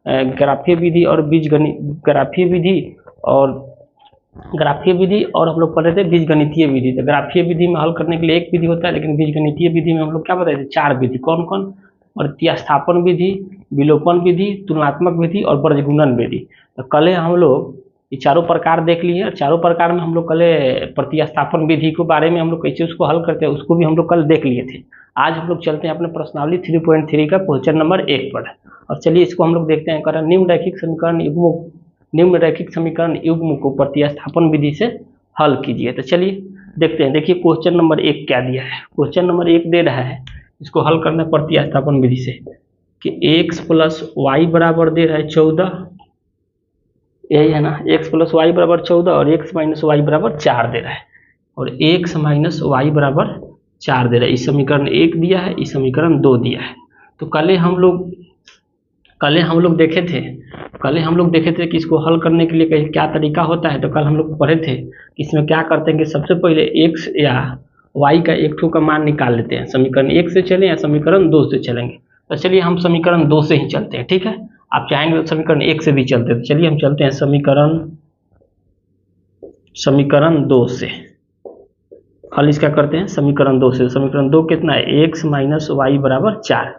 ग्राफीय विधि और बीजगणित, ग्राफीय विधि और ग्राफीय विधि और हम लोग पढ़ रहे थे बीजगणितीय विधि। तो ग्राफीय विधि में हल करने के लिए एक विधि होता है, लेकिन बीजगणितीय विधि में हम लोग क्या बताए थे, 4 विधि। कौन कौन? प्रतिस्थापन विधि, विलोपन विधि, तुलनात्मक विधि और वर्गगुणन विधि। तो कल हम लोग ये चारों प्रकार देख लिए और चारों प्रकार में हम लोग कल प्रतिस्थापन विधि के बारे में हम लोग कैसे उसको हल करते हैं उसको भी हम लोग कल देख लिए थे। आज हम लोग चलते हैं अपने प्रश्नावली 3.3 का क्वेश्चन नंबर 1 पर। और चलिए इसको हम लोग देखते हैं। कारण निम्नलिखित समीकरण युग्मों, निम्नलिखित समीकरण युग्म को प्रतिस्थापन विधि से हल कीजिए। तो चलिए देखते हैं। देखिए क्वेश्चन नंबर 1 क्या दिया है। क्वेश्चन नंबर 1 दे रहा है, इसको हल करना है प्रतिस्थापन विधि से, कि x प्लस वाई बराबर दे रहा है 14, यही है ना, x प्लस वाई बराबर 14 और x माइनस वाई बराबर 4 दे रहा है, और x माइनस वाई बराबर 4 दे रहा है। इस समीकरण 1 दिया है, इस समीकरण 2 दिया है। तो कल हम लोग देखे थे कि इसको हल करने के लिए क्या तरीका होता है। तो कल हम लोग पढ़े थे कि इसमें क्या करते हैं कि सबसे पहले x या y का एक ठो का मान निकाल लेते हैं। समीकरण 1 से चलें या समीकरण 2 से चलेंगे। तो चलिए हम समीकरण 2 से ही चलते हैं, ठीक है। आप चाहेंगे तो समीकरण 1 से भी चलते हैं। तो चलिए हम चलते हैं समीकरण 2 से। हल इसका करते हैं समीकरण 2 से। समीकरण 2 कितना है, x माइनस वाई बराबर 4।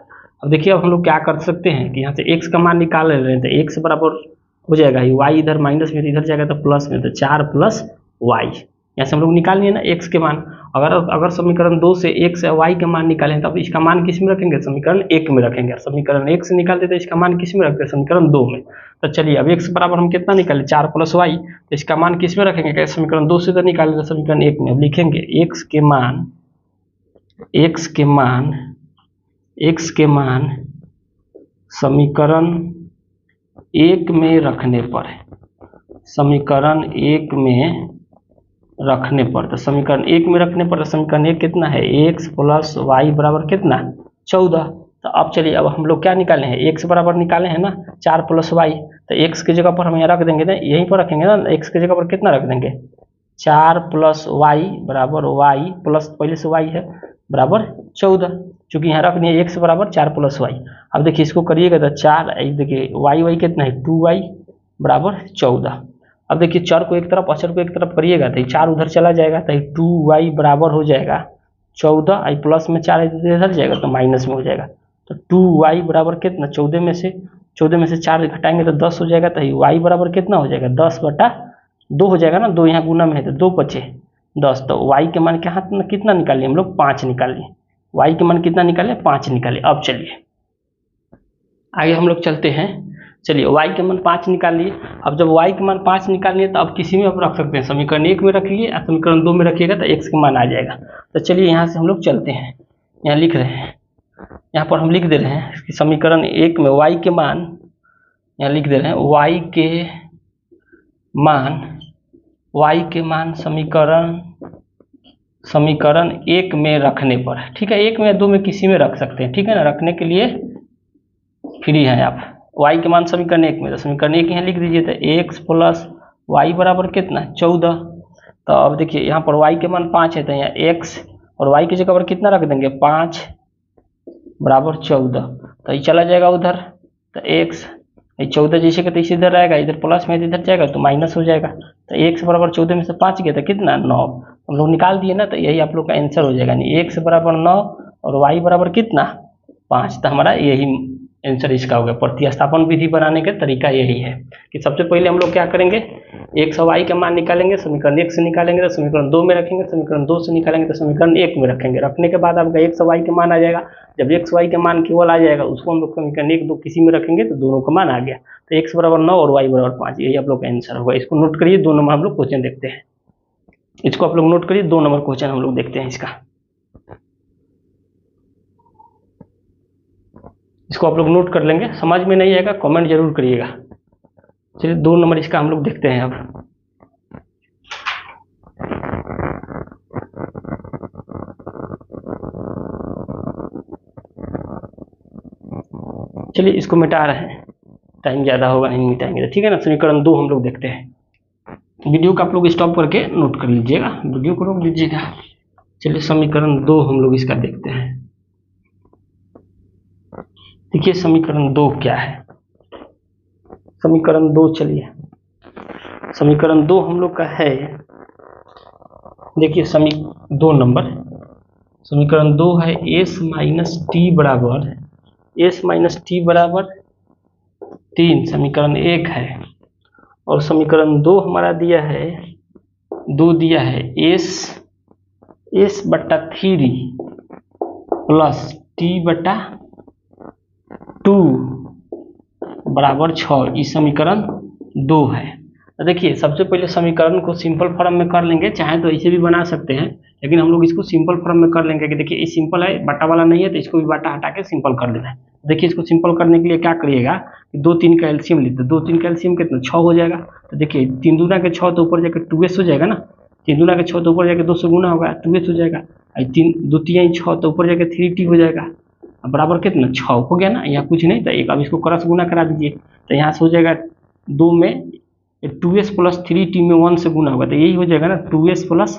अब देखिए अब हम लोग क्या कर सकते हैं कि यहाँ से x का मान निकाल ले रहे हैं। तो x बराबर हो जाएगा y इधर माइनस में, इधर जाएगा तो प्लस में, तो 4 प्लस वाई। यहाँ से हम लोग निकाल लिए ना x के मान। अगर समीकरण 2 से x या y के मान निकालें तब इसका मान किस में रखेंगे, समीकरण 1 में रखेंगे। समीकरण 1 से निकालते तो इसका मान किस में रखते हैं, समीकरण 2 में। तो चलिए अब x बराबर हम कितना निकाले, 4 प्लस वाई, तो इसका मान किस में रखेंगे, क्या समीकरण 2 से तो निकालेंगे, समीकरण 1 में। अब लिखेंगे x के मान समीकरण 1 में रखने पर, समीकरण 1 में रखने पर, तो समीकरण 1 में रखने पर समीकरण 1 कितना है, x प्लस वाई बराबर कितना, 14। तो अब चलिए अब हम लोग क्या निकाले हैं, x बराबर निकाले हैं ना 4 प्लस वाई। तो x की जगह पर हम यहाँ रख देंगे ना, यहीं पर रखेंगे ना, x की जगह पर कितना रख देंगे, 4 प्लस वाई बराबर वाई प्लस पहले से वाई है बराबर 14, चूंकि यहाँ रख दिए x बराबर 4 प्लस वाई। अब देखिए इसको करिएगा तो 4, देखिए वाई कितना है 2y बराबर 14। अब देखिए चर को एक तरफ अचर को एक तरफ करिएगा तो 4 उधर चला जाएगा, तो 2y बराबर हो जाएगा 14, आई प्लस में 4 इधर जाएगा तो माइनस में हो जाएगा। तो 2y बराबर कितना, 14 में से 4 घटाएंगे तो 10 हो जाएगा। तो y बराबर कितना हो जाएगा, 10/2 हो जाएगा ना, 2 यहाँ गुना में है तो 2 बचे 10। तो y के मान कितना निकालिए हम लोग, 5 निकालिए। y के मान कितना निकाले, 5 निकालिए। अब चलिए आगे हम लोग चलते हैं। चलिए y के मान 5 निकाल लिए। अब जब y के मान 5 निकाल लिए तो अब किसी में आप रख सकते हैं, समीकरण 1 में रख लिए या समीकरण 2 में रखिएगा तो x के मान आ जाएगा। तो चलिए यहाँ से हम लोग चलते हैं, यहाँ लिख रहे हैं, यहाँ पर हम लिख दे रहे हैं कि समीकरण 1 में y के मान, यहाँ लिख दे रहे हैं y के मान समीकरण 1 में रखने पर, ठीक है, 1 में या 2 में किसी में रख सकते हैं, ठीक है ना, रखने के लिए फ्री हैं आप। y के मान समीकरण 1 में, तो समीकरण 1 यहाँ लिख दीजिए। तो x प्लस वाई बराबर कितना, 14। तो अब देखिए यहाँ पर y के मान 5 है, तो यहाँ x और y की जगह पर कितना रख देंगे, 5 बराबर 14। तो ये चला जाएगा उधर, तो x 14 जैसे कि तैसे इधर रहेगा, इधर प्लस में इधर जाएगा तो माइनस हो जाएगा। तो x बराबर 14 में से 5 गया तो कितना, 9। हम लोग निकाल दिए ना, तो यही आप लोग का आंसर हो जाएगा। x बराबर 9 और y बराबर कितना, 5। तो हमारा यही आंसर इसका हो गया। प्रतिस्थापन विधि बनाने का तरीका यही है कि सबसे पहले हम लोग क्या करेंगे, x और y का मान निकालेंगे, समीकरण 1 से निकालेंगे तो समीकरण 2 में रखेंगे, समीकरण 2 से निकालेंगे तो समीकरण 1 में रखेंगे। रखने के बाद आपका x और y का मान आ जाएगा। जब x y का मान केवल आ जाएगा उसको हम लोग समीकरण 1 2 किसी में रखेंगे तो दोनों का मान आ गया। तो x बराबर 9 और y बराबर 5, यही आप लोग का आंसर होगा। इसको नोट करिए, 2 नंबर हम लोग क्वेश्चन देखते हैं। इसको आप लोग नोट करिए, 2 नंबर क्वेश्चन हम लोग देखते हैं इसका। इसको आप लोग नोट कर लेंगे, समझ में नहीं आएगा कमेंट जरूर करिएगा। चलिए 2 नंबर इसका हम लोग देखते हैं। अब चलिए इसको मिटा रहे हैं, टाइम ज़्यादा होगा नहीं मिटाएंगे, ठीक है ना। समीकरण 2 हम लोग देखते हैं। वीडियो को आप लोग स्टॉप करके नोट कर लीजिएगा, वीडियो को रोक लीजिएगा। चलिए समीकरण 2 हम लोग इसका देखते हैं। देखिए समीकरण 2 क्या है, समीकरण 2, चलिए समीकरण 2 हम लोग का है, देखिए 2 नंबर समीकरण 2 है s माइनस टी बराबर 3, समीकरण 1 है। और समीकरण 2 हमारा दिया है s बटा 3 प्लस टी बटा 2 बराबर 6, ये समीकरण 2 है। तो देखिए सबसे पहले समीकरण को सिंपल फॉर्म में कर लेंगे, चाहे तो ऐसे भी बना सकते हैं, लेकिन हम लोग इसको सिंपल फॉर्म में कर लेंगे कि देखिए ये सिंपल है, बटा वाला नहीं है, तो इसको भी बटा हटा के सिंपल कर लेना है। देखिए इसको सिंपल करने के लिए क्या करिएगा कि 2 3 का एलसीएम लेते हैं, 2 3 का एलसीएम कितना 6 हो जाएगा। तो देखिए 3 दूना के 6 तो ऊपर जाकर 2s हो जाएगा ना, 3 दूना के 6 तो ऊपर जाकर 2 से गुना होगा 2s हो जाएगा, 3 2 3 6 तो ऊपर जाकर 3t हो जाएगा, बराबर कितना 6 हो गया ना, यहाँ कुछ नहीं। तो एक अब इसको क्रॉस गुना करा दीजिए, तो यहाँ से हो जाएगा 2 में 2s प्लस 3t में 1 से गुना होगा, तो यही हो जाएगा ना 2s प्लस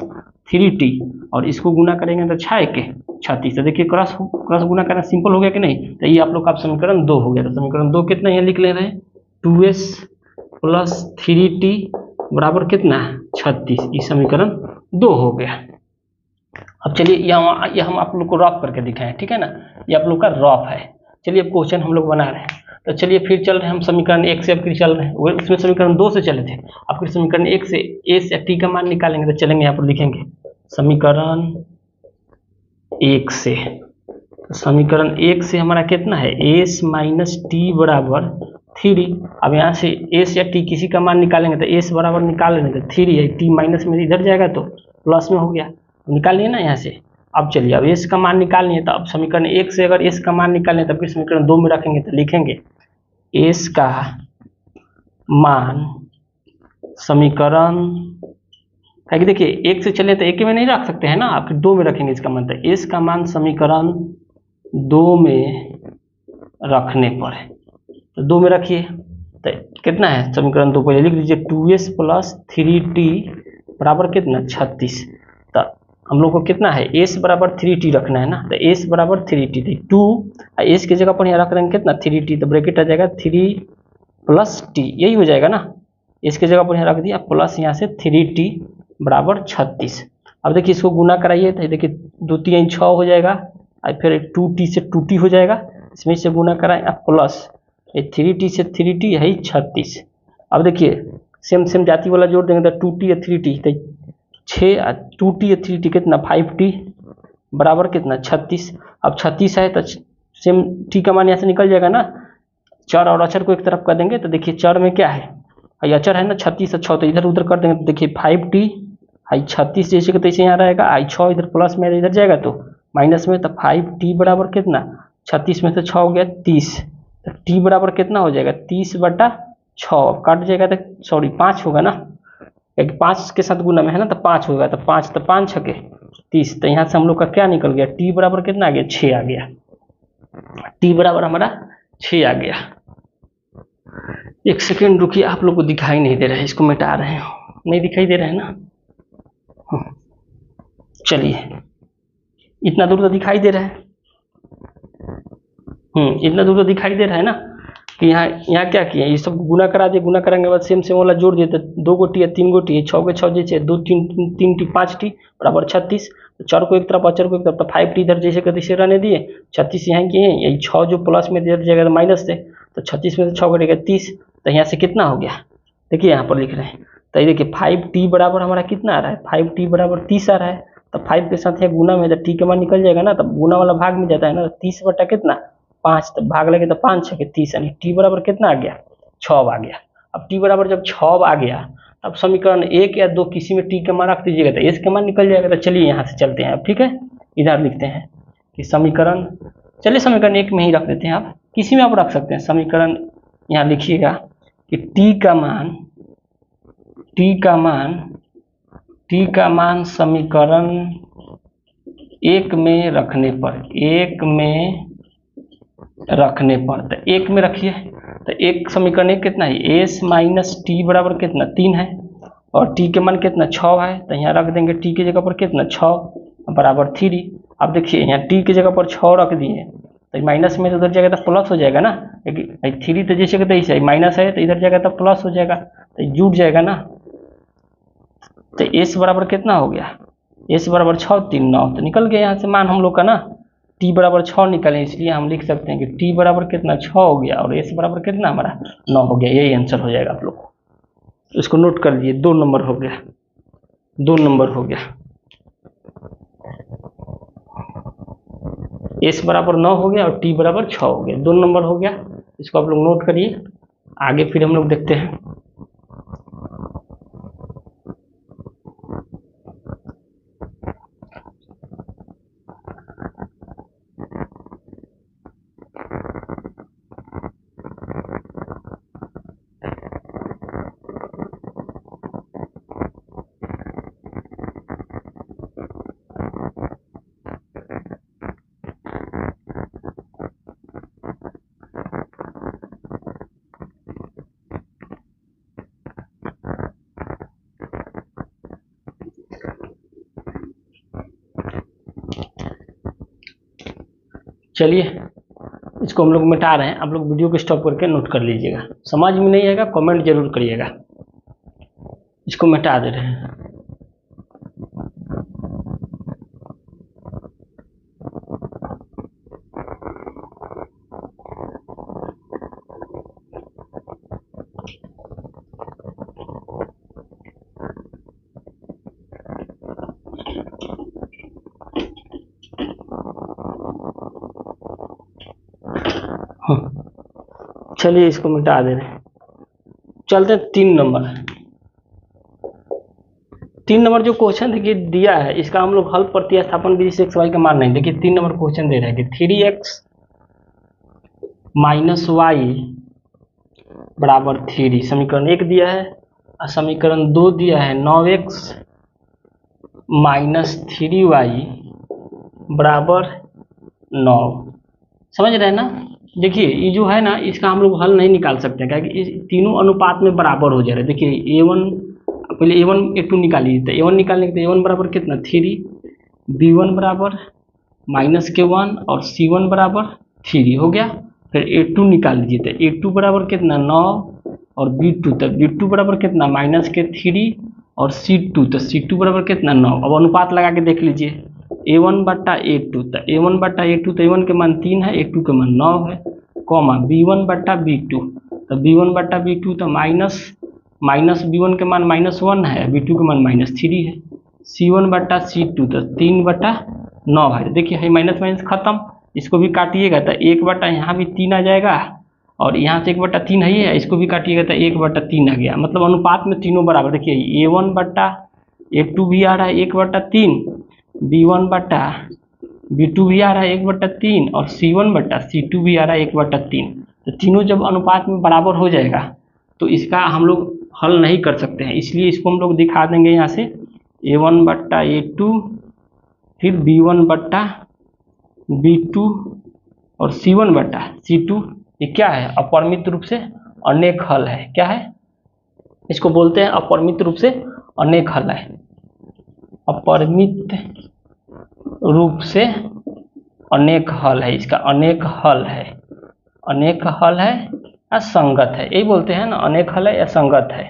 3t, और इसको गुना करेंगे तो 6 के 36। तो देखिए क्रॉस गुना करना सिंपल हो गया कि नहीं। तो ये आप लोग का समीकरण 2 हो गया। तो समीकरण 2 कितना यहाँ लिख ले रहे हैं 2s प्लस 3t बराबर कितना 36, ये समीकरण 2 हो गया। अब चलिए ये हम आप लोग को रफ करके दिखाएं, ठीक है ना, ये आप लोग का रफ है। चलिए अब क्वेश्चन हम लोग बना रहे हैं, तो चलिए फिर चल रहे हैं हम समीकरण 1 से, अब फिर चल रहे हैं उसमें समीकरण 2 से चले थे, अब फिर समीकरण 1 से s या t का मान निकालेंगे। तो चलेंगे यहाँ पर लिखेंगे समीकरण 1 से, तो समीकरण 1 से हमारा कितना है s माइनस टी बराबर 3। अब यहाँ से s या t किसी का मान निकालेंगे, तो s बराबर निकाल लेंगे, तो 3 है, t माइनस में इधर जाएगा तो प्लस में हो गया, निकाल लिए ना यहाँ से। अब चलिए अब s का मान निकालनी है, तो अब समीकरण 1 से अगर s का मान निकालने तो फिर समीकरण 2 में रखेंगे, तो लिखेंगे s का मान समीकरण, है कि देखिए 1 से चले तो 1 में नहीं रख सकते हैं ना, आप फिर 2 में रखेंगे इसका मान। तो s का मान समीकरण 2 में रखने पर है, तो 2 में रखिए, तो कितना है समीकरण 2 पहले लिख दीजिए 2s प्लस 3t बराबर कितना 36। तो हम लोग को कितना है s बराबर 3t रखना है ना, तो s बराबर 3t थी 2, s की जगह पर यहाँ रख देंगे कितना 3t, तो ब्रैकेट आ जाएगा 3 प्लस t, यही हो जाएगा ना, s की जगह पर यहाँ रख दिया प्लस यहाँ से 3t बराबर 36। अब देखिए इसको गुना कराइए, तो देखिए 2 3 6 हो जाएगा, और फिर 2t से 2t हो जाएगा, इसमें से गुना कराएं प्लस 3t से 3t है 36। अब देखिए सेम जाति वाला जोड़ देंगे तो 2t या 3t, तो 6 2t या 3t कितना 5t बराबर कितना 36। अब 36 है तो सेम t का मान यहाँ से निकल जाएगा ना, चर और अचर को एक तरफ कर देंगे, तो देखिए चर में क्या है अचर है ना 36 और 6, तो इधर उधर कर देंगे, तो देखिए 5t 36 जैसे कि तैसे यहाँ रहेगा, 6 इधर प्लस में इधर जाएगा तो माइनस में, तो 5t बराबर कितना 36 में से 6 हो गया 30, तो t बराबर कितना हो जाएगा 30 बटा 6, कट जाएगा तो सॉरी 5 होगा ना, क्योंकि 5 के साथ गुना में है ना, तो 5 होगा, तो 5 तो 5 छके 30, तो यहाँ से हम लोग का क्या निकल गया t बराबर कितना आ गया 6 आ गया, t बराबर हमारा 6 आ गया। एक सेकेंड रुकिए, आप लोग को दिखाई नहीं दे रहा है, इसको मिटा रहे हैं, नहीं दिखाई दे रहा है ना, चलिए इतना दूर तो दिखाई दे रहा है, इतना दूर तो दिखाई दे रहा है ना, कि यहाँ क्या किया ये सब गुना करा दिए, गुना कराने के बाद सेम वाला जोड़ दिए, तो 2 गोटी या 3 गोटी 6 के 6 जैसे 2 3 टी 5t बराबर 36, तो चर को एक तरफ अचर को एक तरफ, तो 5t इधर जैसे कहते से रहने दिए, 36 यहाँ किए, यही 6 जो प्लस में इधर जाएगा तो माइनस से, तो 36 में से 6 कटेगा 30, तो यहाँ से कितना हो गया देखिए यहाँ पर लिख रहे हैं, तो ये देखिए 5t बराबर हमारा कितना आ रहा है 5t बराबर 30 आ रहा है, तो 5 के साथ यहाँ गुना में जब t के मान निकल जाएगा ना, तब गुना वाला भाग में जाता है ना, 30 बटा कितना 5, तो भाग लगे तो 5 6 30, यानी t बराबर कितना आ गया 6 आ गया। अब t बराबर जब 6 आ गया, अब समीकरण 1 या 2 किसी में t का मान रख दीजिएगा तो s का मान निकल जाएगा। तो चलिए यहाँ से चलते हैं अब, ठीक है, इधर लिखते हैं कि समीकरण, चलिए समीकरण 1 में ही रख देते हैं, आप किसी में आप रख सकते हैं। समीकरण यहाँ लिखिएगा कि t का मान समीकरण 1 में रखने पर, तो 1 में रखिए, तो एक समीकरण 1 कितना है s माइनस टी बराबर कितना 3 है, और t के मान कितना 6 है, तो यहाँ रख देंगे t की जगह पर कितना 6 बराबर 3। अब देखिए यहाँ t की जगह पर 6 रख दिए, तो माइनस में तो उधर जाएगा तो प्लस हो जाएगा ना, लेकिन 3 तो जैसे कि तैसे माइनस है तो इधर जाएगा तो प्लस हो जाएगा, तो जुट जाएगा ना। तो एस बराबर कितना हो गया, एस बराबर 6 3 9, तो निकल गया यहाँ से मान हम लोग का ना, टी बराबर 6 निकले, इसलिए हम लिख सकते हैं कि टी बराबर कितना 6 हो गया और एस बराबर कितना हमारा 9 हो गया। यही आंसर हो जाएगा आप लोग को, इसको नोट कर लीजिए। 2 नंबर हो गया, 2 नंबर हो गया। एस बराबर 9 हो गया और टी बराबर 6 हो गया, 2 नंबर हो गया। इसको आप लोग नोट करिए, आगे फिर हम लोग देखते हैं। चलिए इसको हम लोग मिटा रहे हैं, आप लोग वीडियो को स्टॉप करके नोट कर लीजिएगा। समझ में नहीं आएगा कमेंट जरूर करिएगा। इसको मिटा दे रहे हैं। चलिए इसको मिटा दे रहे हैं, चलते 3 नंबर। 3 नंबर जो क्वेश्चन देखिए दिया है, इसका हम लोग हल प्रतिस्थापन विधि से एक्स वाई का मान नहीं। देखिए 3 नंबर क्वेश्चन दे रहा है कि 3x माइनस वाई बराबर 3, समीकरण 1 दिया है, और समीकरण 2 दिया है 9x माइनस 3y बराबर 9। समझ रहे हैं ना। देखिए ये जो है ना, इसका हम लोग हल नहीं निकाल सकते हैं, क्योंकि इस तीनों अनुपात में बराबर हो जा रहे हैं। देखिए a1, पहले a1 a2 निकालिए, तो a1 निकालने के a1 बराबर कितना 3, b1 बराबर माइनस के 1 और c1 बराबर 3 हो गया। फिर a2 निकाल लीजिए, तो a2 बराबर कितना 9 और b2, तो b2 बराबर कितना माइनस के 3 और c2, तो c2 बराबर कितना 9। अब अनुपात लगा के देख लीजिए, a1 बट्टा a2, तो a1 बट्टा a2, तो a1 के मान 3 है, a2 के मान 9 है, कॉमा b1 बट्टा b2, तो b1 बट्टा b2 तो माइनस b1 के मान -1 है, b2 के मान -3 है, c1 बट्टा c2 तो 3 बट्टा 9 है। देखिए है माइनस माइनस खत्म, इसको भी काटिएगा तो 1 बट्टा यहाँ भी 3 आ जाएगा, और यहाँ से 1 बट्टा 3 है, इसको भी काटिएगा तो 1 बट्टा 3 आ गया। मतलब अनुपात में तीनों बराबर। देखिए a1 बट्टा a2 भी आ रहा है 1 बट्टा 3, b1 बट्टा b2 भी आ रहा है 1 बट्टा 3, और c1 बट्टा c2 भी आ रहा है 1 बट्टा 3। तो तीनों जब अनुपात में बराबर हो जाएगा तो इसका हम लोग हल नहीं कर सकते हैं, इसलिए इसको हम लोग दिखा देंगे यहाँ से a1 बट्टा a2, फिर b1 बट्टा b2 और c1 बट्टा c2। ये क्या है, अपरिमित रूप से अनेक हल है। क्या है, इसको बोलते हैं अपरिमित रूप से अनेक हल है। अपरिमित रूप से अनेक हल है, इसका अनेक हल है, अनेक हल है या संगत है, यही बोलते हैं ना, अनेक हल है या संगत है।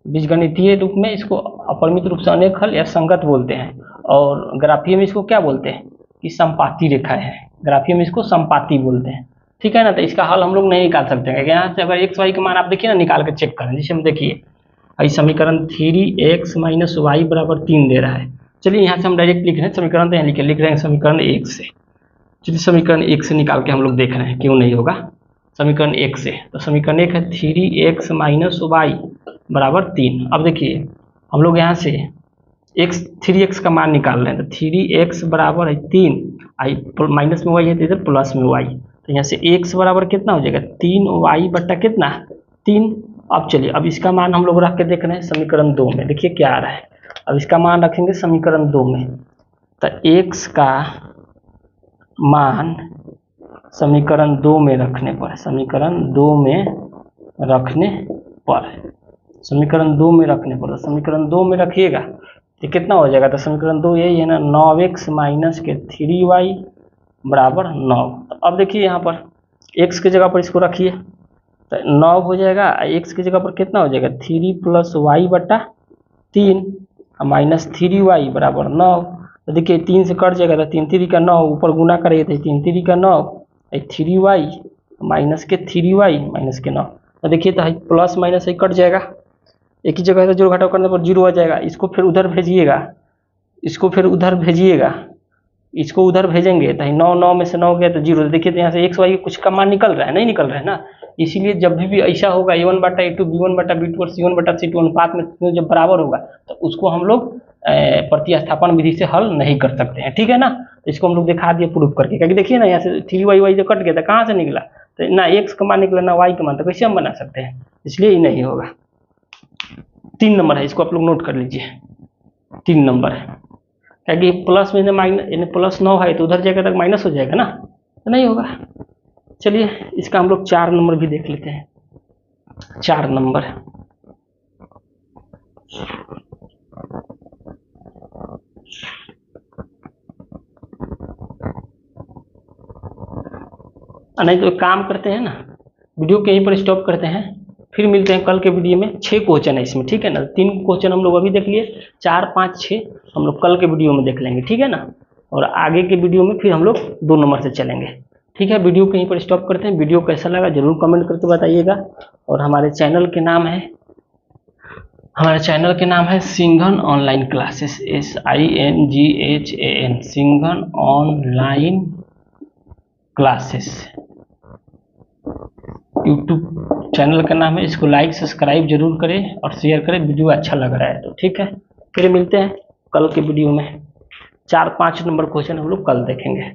बीजगणितीय रूप में इसको अपरिमित रूप से अनेक हल या संगत बोलते हैं, और ग्राफीय में इसको क्या बोलते हैं कि संपाती रेखा है, ग्राफीय में इसको संपाती बोलते हैं। ठीक है ना। तो इसका हल हम लोग नहीं निकाल सकते हैं, यहाँ से अगर एक्स वाई का मान आप देखिए ना, निकाल के चेक करें। जैसे हम देखिए इस समीकरण 3x माइनस वाई बराबर 3 दे रहा है। चलिए यहाँ से हम डायरेक्ट लिख रहे हैं, समीकरण तो यहाँ लिख रहे हैं समीकरण 1 से। चलिए समीकरण 1 से निकाल के हम लोग देख रहे हैं क्यों नहीं होगा। समीकरण 1 से, तो समीकरण 1 है 3x माइनस वाई बराबर 3। अब देखिए हम लोग यहाँ से 3x का मान निकाल रहे हैं, तो 3x बराबर है 3, आई माइनस में y है तो इधर प्लस में y, तो यहाँ से x बराबर कितना हो जाएगा 3y बट्टा कितना 3। अब चलिए अब इसका मान हम लोग रख के देख रहे हैं समीकरण 2 में। देखिए क्या आ रहा है, अब इसका मान रखेंगे समीकरण 2 में, तो x का मान समीकरण 2 में रखने पर, समीकरण 2 में रखने पर, समीकरण 2 में रखने पर, समीकरण 2 में रखिएगा तो कितना हो जाएगा, तो समीकरण 2 यही है ना, 9x माइनस के 3y बराबर 9। तो अब देखिए यहाँ पर x की जगह पर इसको रखिए तो 9 हो जाएगा, x की जगह पर कितना हो जाएगा 3 + y बटा 3 माइनस 3y बराबर 9। तो देखिए 3 से कट जाएगा तो 3 3 का 9, ऊपर गुना करेंगे तो 3 3 का 9, 3y माइनस के 3y माइनस के 9। तो देखिए तो प्लस माइनस कट जाएगा, एक ही जगह से जोड़ घटाव करने पर 0 आ जाएगा। इसको फिर उधर भेजिएगा, इसको फिर उधर भेजिएगा, इसको उधर भेजेंगे तो 9 9 में से 9 गया तो 0। देखिए तो यहाँ से एक्स वाई कुछ का मान निकल रहा है, नहीं निकल रहा है ना। इसीलिए जब भी ऐसा होगा a1 बटा a2 b1 बटा b2 और c1 बटा c2 अनुपात में जब बराबर होगा तो उसको हम लोग प्रतिस्थापन विधि से हल नहीं कर सकते हैं, ठीक है ना। तो इसको हम लोग दिखा दिए प्रूफ करके, क्योंकि देखिए ना यहाँ से 3y जो कट गया था कहाँ से निकला, तो ना x का मान निकला ना y का मान, तो कैसे हम बना सकते हैं, इसलिए ये नहीं होगा। 3 नंबर है, इसको आप लोग नोट कर लीजिए, 3 नंबर है, क्योंकि प्लस में माइनस यानी प्लस 9 है तो उधर जाएगा तक माइनस हो जाएगा ना, तो नहीं होगा। चलिए इसका हम लोग 4 नंबर भी देख लेते हैं। 4 नंबर नहीं तो एक काम करते हैं ना, वीडियो के यहीं पर स्टॉप करते हैं, फिर मिलते हैं कल के वीडियो में। 6 क्वेश्चन है इसमें, ठीक है ना। 3 क्वेश्चन हम लोग अभी देख लिए, 4 5 6 हम लोग कल के वीडियो में देख लेंगे, ठीक है ना। और आगे के वीडियो में फिर हम लोग 2 नंबर से चलेंगे, ठीक है। वीडियो कहीं पर स्टॉप करते हैं। वीडियो कैसा लगा जरूर कमेंट करके बताइएगा। और हमारे चैनल के नाम है Singhan online classes, SINGHAN, Singhan online classes YouTube channel का नाम है। इसको लाइक सब्सक्राइब जरूर करें और शेयर करें, वीडियो अच्छा लग रहा है तो, ठीक है। फिर मिलते हैं कल के वीडियो में। 4 5 नंबर क्वेश्चन हम लोग कल देखेंगे।